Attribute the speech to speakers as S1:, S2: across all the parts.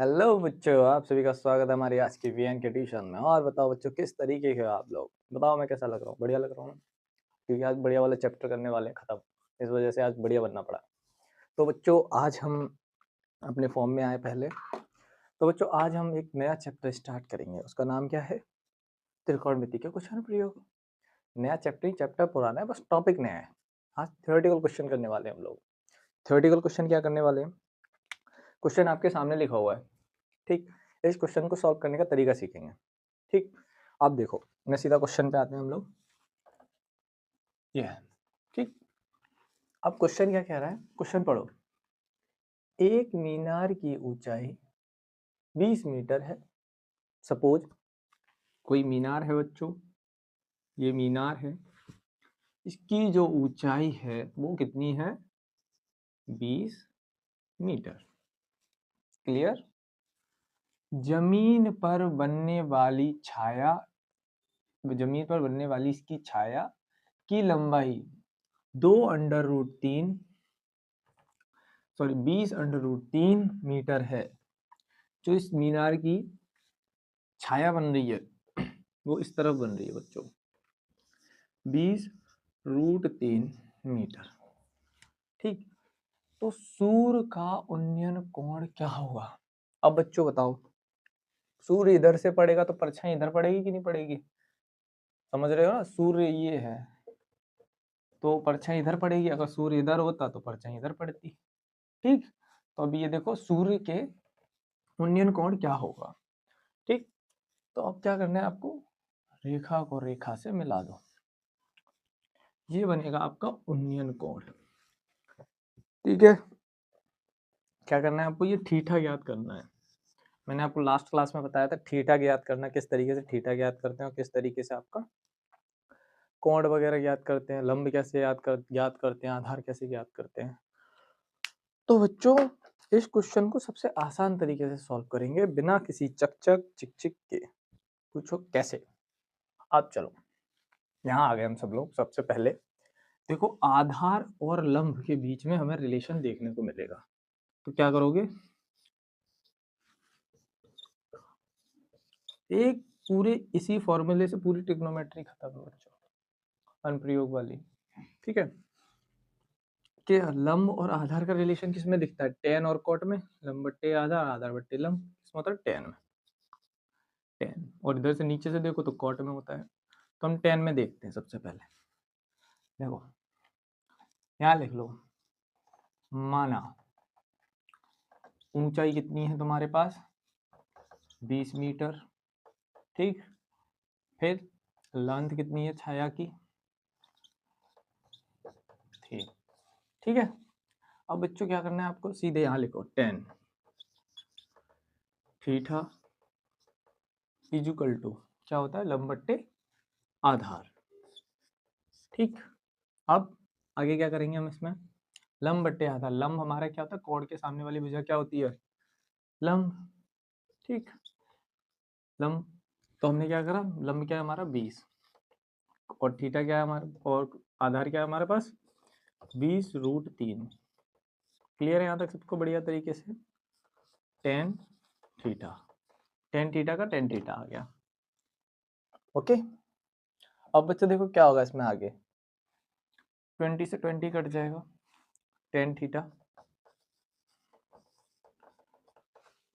S1: Hello बच्चों, आप सभी का स्वागत है हमारी आज की वीएन के ट्यूशन में। और बताओ बच्चों, किस तरीके के हो आप लोग? बताओ मैं कैसा लग रहा हूँ? बढ़िया लग रहा हूँ ना? क्योंकि आज बढ़िया वाले चैप्टर करने वाले हैं खत्म, इस वजह से आज बढ़िया बनना पड़ा। तो बच्चों आज हम अपने फॉर्म में आए पहले। तो बच्चों आज हम एक नया चैप्टर स्टार्ट करेंगे, उसका नाम क्या है? त्रिकोणमिति के क्वेश्चन प्रयोग। नया चैप्टर पुराना है, बस टॉपिक नया है। आज थ्योरेटिकल क्वेश्चन करने वाले हैं हम लोग। थ्योरेटिकल क्वेश्चन क्या करने वाले हैं? क्वेश्चन आपके सामने लिखा हुआ है, ठीक। इस क्वेश्चन को सॉल्व करने का तरीका सीखेंगे, ठीक। अब देखो, मैं सीधा क्वेश्चन पे आते हैं हम लोग। ये है, ठीक। अब क्वेश्चन क्या कह रहा है? क्वेश्चन पढ़ो। एक मीनार की ऊंचाई 20 मीटर है। सपोज कोई मीनार है बच्चों, ये मीनार है, इसकी जो ऊंचाई है वो कितनी है? 20 मीटर। क्लियर? जमीन पर बनने वाली छाया, जमीन पर बनने वाली इसकी छाया की लंबाई 2√3 20√3 मीटर है। जो इस मीनार की छाया बन रही है वो इस तरफ बन रही है बच्चों, 20√3 मीटर, ठीक। तो सूर्य का उन्नयन कोण क्या होगा? अब बच्चों बताओ, सूर्य इधर से पड़ेगा तो परछाई इधर पड़ेगी कि नहीं पड़ेगी? समझ रहे हो ना? सूर्य ये है तो परछाई इधर पड़ेगी, अगर सूर्य इधर होता तो परछाई इधर पड़ती, ठीक। तो अभी ये देखो, सूर्य के उन्नयन कोण क्या होगा, ठीक। तो अब क्या करना है आपको? रेखा को रेखा से मिला दो, ये बनेगा आपका उन्नयन कोण, ठीक है। क्या करना है आपको? ये थीटा ज्ञात करना है। मैंने आपको लास्ट क्लास में बताया था थीटा ज्ञात करना, किस तरीके से थीटा ज्ञात करते हैं और किस तरीके से आपका कोण वगैरह ज्ञात करते हैं, लंब कैसे ज्ञात करते हैं, आधार कैसे ज्ञात करते हैं। तो बच्चों इस क्वेश्चन को सबसे आसान तरीके से सॉल्व करेंगे, बिना किसी चक चिक चिक के। पूछो कैसे? अब चलो यहाँ आ गए हम सब लोग। सबसे पहले देखो, आधार और लंब के बीच में हमें रिलेशन देखने को मिलेगा। तो क्या करोगे? एक पूरे इसी फॉर्मूले से पूरी ट्रिग्नोमेट्री खत्म है बच्चों, अनुप्रयोग वाली, ठीक है। कि लंब और आधार का रिलेशन किसमें दिखता है? टेन और कोट में। लंब बट्टे आधार, आधार बट्टे लंब, किसमें होता है? टेन में। टेन, और इधर से नीचे से देखो तो कोट में होता है। तो हम टेन में देखते हैं सबसे पहले। देखो यहाँ लिख लो, माना ऊंचाई कितनी है तुम्हारे पास? 20 मीटर, ठीक। फिर लेंथ कितनी है छाया की? ठीक, ठीक है। अब बच्चों क्या करना है आपको? सीधे यहाँ लिखो 10 थीटा इजुकल टू क्या होता है? लंब बट्टे आधार, ठीक। अब आगे क्या करेंगे हम इसमें? लंब बट्टे आधार, लंब हमारा क्या होता है? कोण के सामने वाली भुजा क्या होती है? लंब, ठीक। लंब, तो हमने क्या करा? लंब क्या है हमारा? 20, और थीटा क्या है हमारा, और आधार क्या है हमारे पास? 20√3। क्लियर है यहाँ तक सबको बढ़िया तरीके से? टेन थीटा, टेन थीटा का टेन थीटा आ गया, ओके। अब बच्चों देखो क्या होगा इसमें आगे, 20 से 20 कट जाएगा, टेन थीटा,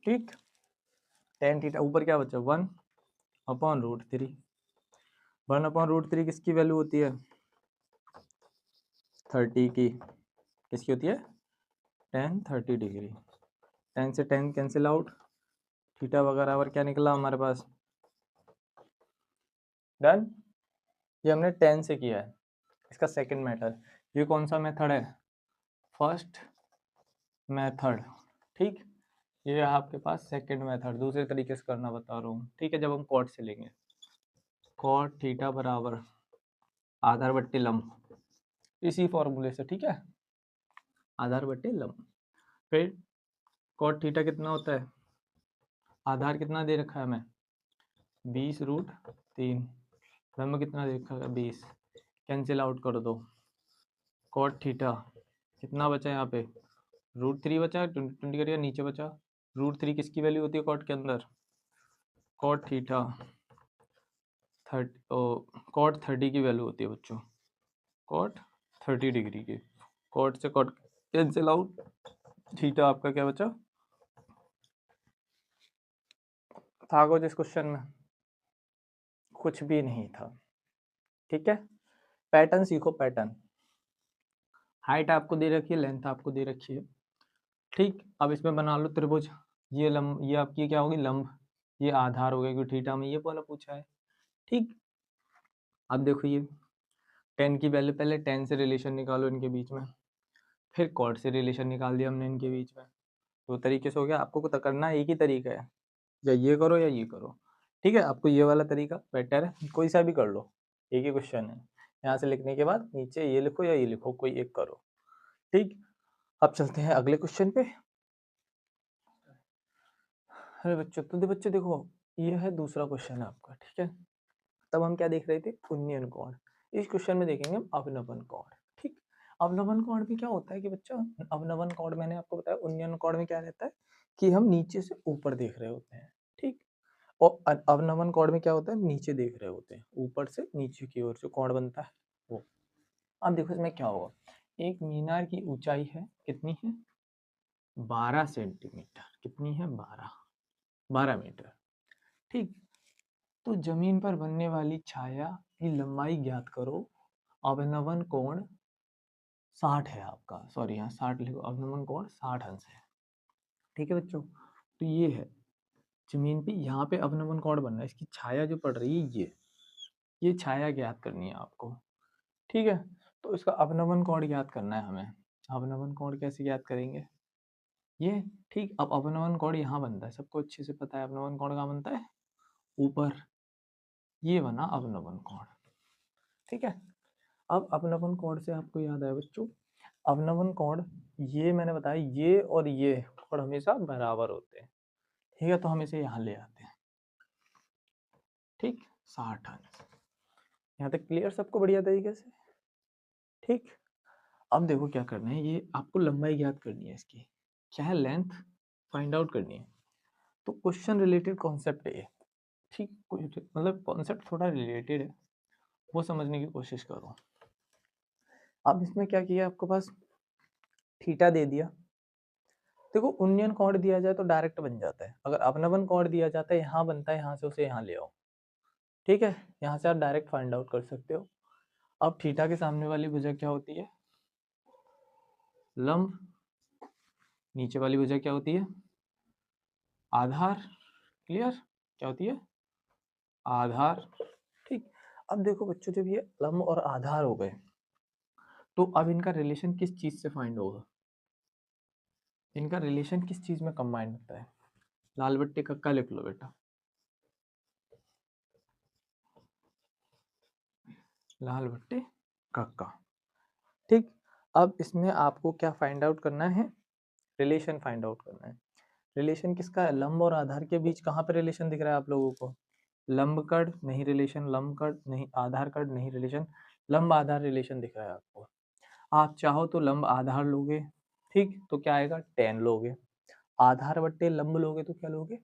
S1: ठीक। टेन थीटा ऊपर क्या बचा? 1/√3। 1/√3 किसकी वैल्यू होती है? 30 की। किसकी होती है? Ten 30 degree. 10 से 10 कैंसिल आउट, थीटा वगैरह और क्या निकला हमारे पास? डन। ये हमने 10 से किया है, इसका सेकंड मेथड। ये कौन सा मेथड है? फर्स्ट मेथड, ठीक। ये आपके पास सेकंड मेथड, दूसरे तरीके से करना बता रहा हूँ, ठीक है। जब हम कॉट से लेंगे, कॉट थीटा बराबर आधार बट्टे लंब, इसी फॉर्मूले से, ठीक है। आधार बट्टे लंब, फिर कॉट थीटा कितना होता है? आधार कितना दे रखा है हमें? 20√3। लंब कितना दे रखा है? 20। कैंसिल आउट कर दो, कॉट थीटा कितना बचा यहाँ पे? √3 बचा, 20 करिए, नीचे बचा √3 किसकी वैल्यू होती है कॉट के अंदर? कॉट थीटा 30 की वैल्यू होती है बच्चों, कॉट 30 डिग्री की। कॉट से कॉट कैंसिल आउट, थीटा आपका क्या बचा? था कुछ इस क्वेश्चन में? कुछ भी नहीं था। ठीक है, पैटर्न सीखो, पैटर्न। हाइट आपको दे रखी है, लेंथ आपको दे रखी है। ठीक, अब इसमें बना लो त्रिभुज। ये लंब, ये आपकी क्या होगी? लंब। ये आधार हो गया क्योंकि थीटा में ये वाला पूछा है। ठीक, अब देखो ये टेन की वैल्यू, पहले टेन से रिलेशन निकालो इनके बीच में, फिर कॉट से रिलेशन निकाल दिया हमने इनके बीच में। दो तरीके से हो गया। आपको करना एक ही तरीका है, या ये करो या ये करो। ठीक है, आपको ये वाला तरीका बेटर है, कोई सा भी कर लो, एक ही क्वेश्चन है। यहाँ से लिखने के बाद नीचे ये लिखो या ये लिखो, कोई एक करो। ठीक, अब चलते हैं अगले क्वेश्चन पे। अरे बच्चों, तो बच्चों देखो, ये है दूसरा क्वेश्चन आपका। ठीक है, तब हम क्या देख रहे थे? उन्नयन कोण। इस क्वेश्चन में देखेंगे हम अवनवन कोण। ठीक, अवनवन कोण में क्या होता है कि बच्चा, अवनवन कोण मैंने आपको बताया, उन्नयन कोण में क्या रहता है कि हम नीचे से ऊपर देख रहे होते हैं। ठीक, और अवनवन कोण में क्या होता है? नीचे देख रहे होते हैं, ऊपर से नीचे की ओर जो कोण बनता है वो। अब देखो इसमें क्या होगा, एक मीनार की ऊंचाई है, कितनी है? 12 सेंटीमीटर। कितनी है? 12 मीटर। ठीक, तो जमीन पर बनने वाली छाया की लंबाई ज्ञात करो। अवनवन कोण 60 है आपका, सॉरी यहाँ 60 लिखो, अवनवन कोण 60 अंश है। ठीक है बच्चों, तो ये है जमीन पे, यहाँ पे अवनवन कोण बन रहा है, इसकी छाया जो पड़ रही है ये छाया ज्ञात करनी है आपको। ठीक है, तो इसका अवनवन कोण ज्ञात करना है हमें। अवनवन कोण कैसे ज्ञात करेंगे? ये, ठीक, अब अवनवन कोण यहाँ बनता है, सबको अच्छे से पता है अवनवन कोण कहाँ बनता है? ऊपर। ये बना अवनवन कोण। ठीक है, अब अवनवन कोण से आपको याद आया बच्चों, अवनवन कोण, ये मैंने बताया, ये और ये कोण हमेशा बराबर होते हैं। ठीक है, तो हम इसे यहाँ ले आते हैं। ठीक, 60 अंश। यहाँ तक क्लियर सबको बढ़िया तरीके से? ठीक, अब देखो क्या करना है, ये आपको लंबाई ज्ञात करनी है इसकी, क्या है? लेंथ फाइंड आउट करनी है। तो क्वेश्चन रिलेटेड कॉन्सेप्ट है ये। ठीक, मतलब कॉन्सेप्ट थोड़ा रिलेटेड है, वो समझने की कोशिश करो। अब इसमें क्या किया, आपके पास थीटा दे दिया। देखो, उन्नयन कोण दिया जाए तो डायरेक्ट बन जाता है, अगर अवनवन कोण दिया जाता है यहाँ बनता है, यहाँ से उसे यहाँ ले आओ। ठीक है, यहाँ से आप डायरेक्ट फाइंड आउट कर सकते हो। अब थीटा के सामने वाली भुजा क्या होती है? लंब। नीचे वाली भुजा क्या होती है? आधार। क्लियर, क्या होती है? आधार। ठीक, अब देखो बच्चों, जब ये लंब और आधार हो गए तो अब इनका रिलेशन किस चीज से फाइंड होगा? इनका रिलेशन किस चीज में कंबाइंड होता है? लाल बट्टे कक्का लिख लो बेटा, लाल बट्टे कक्का। ठीक, अब इसमें आपको क्या फाइंड आउट करना है? रिलेशन फाइंड आउट करना है। रिलेशन किसका है? लंब और आधार के बीच कहाँ पे रिलेशन दिख रहा है आप लोगों को? लंब कड़ नहीं रिलेशन, लंब कड़ नहीं, आधार कड़ नहीं रिलेशन, लंब आधार रिलेशन दिख रहा है आपको। आप चाहो तो लंब आधार लोगे, ठीक, तो क्या आएगा? tan लोगे। आधार बट्टे लंब लोगे तो क्या लोगे?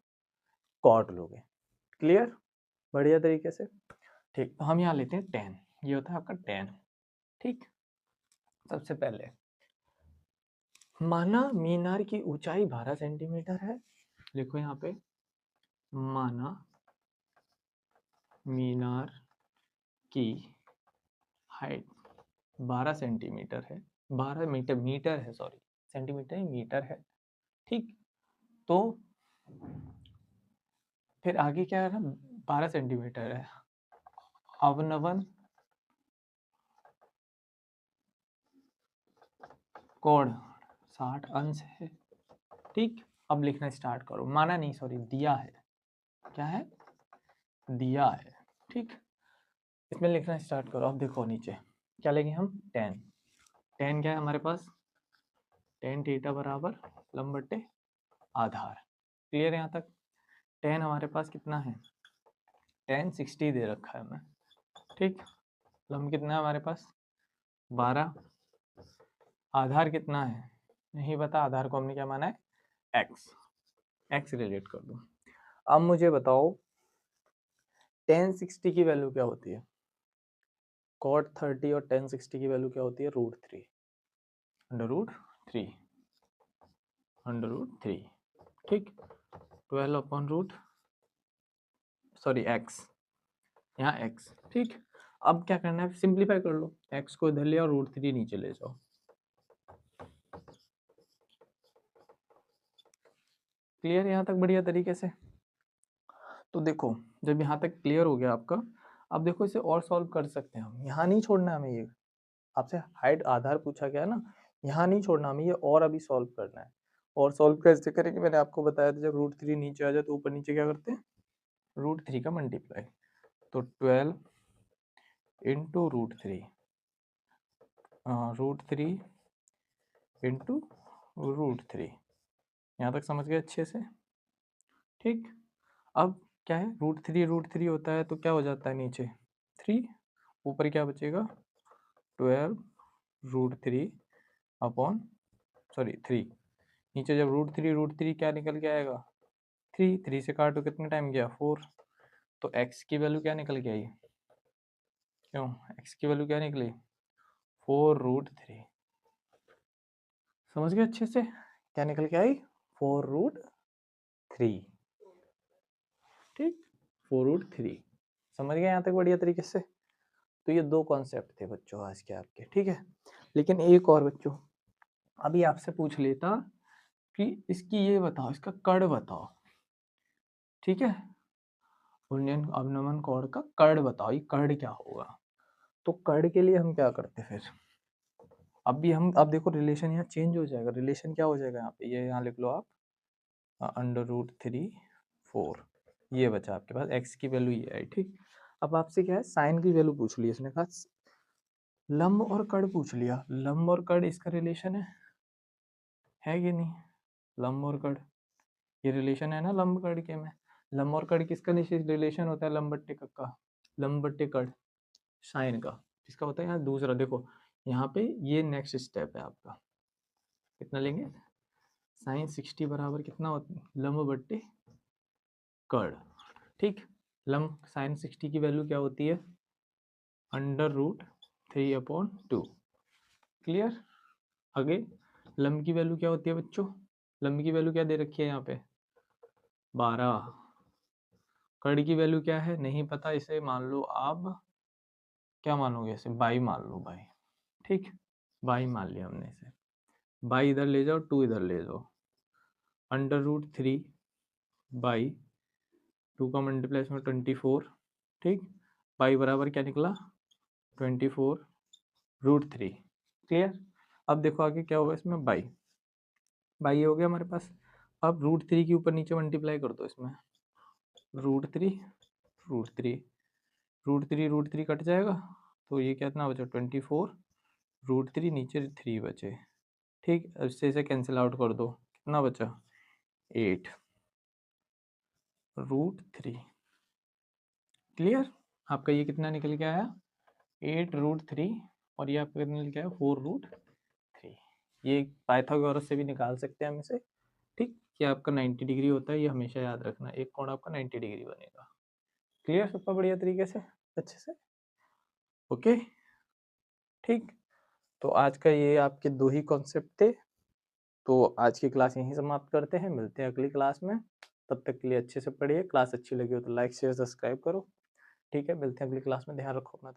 S1: cot लोगे। क्लियर, बढ़िया तरीके से? ठीक, तो हम यहाँ लेते हैं tan, ये होता है आपका tan। ठीक, सबसे पहले माना मीनार की ऊंचाई 12 सेंटीमीटर है। लिखो यहाँ पे, माना मीनार की हाइट 12 सेंटीमीटर है, 12 मीटर, मीटर है, सॉरी सेंटीमीटर ही, मीटर है। ठीक, तो फिर आगे क्या है ना, 12 सेंटीमीटर है। अवनवन कोण 60 अंश है। ठीक, अब लिखना स्टार्ट करो। माना नहीं, सॉरी, दिया है। क्या है? दिया है। ठीक, इसमें लिखना स्टार्ट करो। अब देखो नीचे क्या लेंगे हम? tan। tan क्या है हमारे पास? tan थीटा बराबर लंब बट्टे आधार। क्लियर है यहाँ तक? tan हमारे पास कितना है? tan 60 दे रखा है हमें। ठीक, लंब कितना है हमारे पास? 12। आधार कितना है? नहीं पता, आधार को हमने क्या माना है? x। x रिलेट कर दूं। अब मुझे बताओ tan 60 की वैल्यू क्या होती है? cot 30 और tan 60 की वैल्यू क्या होती है? √3 √3 ठीक, 12 x, यहाँ x ठीक। अब क्या करना है, सिंप्लीफाई कर लो, x को इधर ले और √3 नीचे ले जाओ। क्लियर यहाँ तक बढ़िया तरीके से? तो देखो जब यहाँ तक क्लियर हो गया आपका, अब देखो इसे और सॉल्व कर सकते हैं हम, यहाँ नहीं छोड़ना हमें, ये आपसे हाइट आधार पूछा गया ना, यहाँ नहीं छोड़ना हमें, ये और अभी सॉल्व करना है। और सॉल्व कैसे करेंगे, मैंने आपको बताया था, जब √3 नीचे आ जाए तो ऊपर नीचे क्या करते हैं, √3 का मल्टीप्लाई, तो 12 इंटू √3 √3 इंटू √3। यहाँ तक समझ गए अच्छे से? ठीक, अब क्या है, √3 होता है तो क्या हो जाता है नीचे 3, ऊपर क्या बचेगा 12 √3 अपॉन 3, नीचे जब √3 क्या निकल के आएगा 3 से काटो कितने टाइम गया 4, तो x की वैल्यू क्या निकल के आई, क्यों x की वैल्यू क्या निकली 4√3। समझ गए अच्छे से, क्या निकल के आई 4√3, ठीक 4√3। समझ गए यहाँ तक बढ़िया तरीके से? तो ये दो कॉन्सेप्ट थे बच्चों आज के आपके, ठीक है। लेकिन एक और बच्चों, अभी आपसे पूछ लेता कि इसकी ये बताओ, इसका कर्ण बताओ, ठीक है, उन्नयन अवनमन कोण का कर्ण बताओ, ये कर्ण क्या होगा। तो कर्ण के लिए हम क्या करते फिर, अब देखो रिलेशन यहाँ चेंज हो जाएगा, रिलेशन क्या हो जाएगा यहाँ पे, ये यहाँ लिख लो आप √3 4, ये बचा आपके पास, x की वैल्यू ये आई, ठीक। अब आपसे क्या है, साइन की वैल्यू पूछ ली इसने, कहा लंब और कर्ण पूछ लिया, लंब और कर्ण इसका रिलेशन है कि नहीं, लंब और कर्ण ये रिलेशन है ना लंब कर्ण के में, लंब और कर्ण किसका रिलेशन होता है, लंब बट्टे का, लंब बट्टे कर्ण साइन का, किसका होता है। यहाँ दूसरा देखो, यहाँ पे ये नेक्स्ट स्टेप है आपका, कितना लेंगे साइन 60 बराबर कितना होता है, लंब बट्टे कर्ण, ठीक। लंब साइन 60 की वैल्यू क्या होती है √3/2, क्लियर। आगे लंब की वैल्यू क्या होती है बच्चों, लंब की वैल्यू क्या दे रखी है यहाँ पे 12, कर्ण की वैल्यू क्या है नहीं पता, इसे मान लो आप क्या मानोगे, इसे बाई मान लो, बाई, ठीक, बाई मान लिया हमने इसे, बाई इधर ले जाओ 2 इधर ले जाओ, √3/2 का मल्टीप्लाई इसमें 24, ठीक, बाई बराबर क्या निकला 24√3, क्लियर। अब देखो आगे क्या होगा इसमें, बाई हो गया हमारे पास, अब √3 के ऊपर नीचे मल्टीप्लाई कर दो इसमें, √3 √3 कट जाएगा, तो ये कितना बचा 24 √3 नीचे 3 बचे, ठीक। अब इससे इसे कैंसिल आउट कर दो, कितना बचा 8√3, क्लियर। आपका ये कितना निकल के आया 8√3, और ये आपका कितना निकल के आया 4√3। ये पाइथागोरस से भी निकाल सकते हैं हम इसे, ठीक। ये आपका 90 डिग्री होता है, ये हमेशा याद रखना, एक कोण आपका 90 डिग्री बनेगा, क्लियर सबका बढ़िया तरीके से, अच्छे से, ओके, ठीक। तो आज का ये आपके दो ही कॉन्सेप्ट थे, तो आज की क्लास यहीं समाप्त करते हैं, मिलते हैं अगली क्लास में, तब तक के लिए अच्छे से पढ़िए, क्लास अच्छी लगी हो तो लाइक शेयर सब्सक्राइब करो, ठीक है, मिलते हैं अगली क्लास में, ध्यान रखो अपना।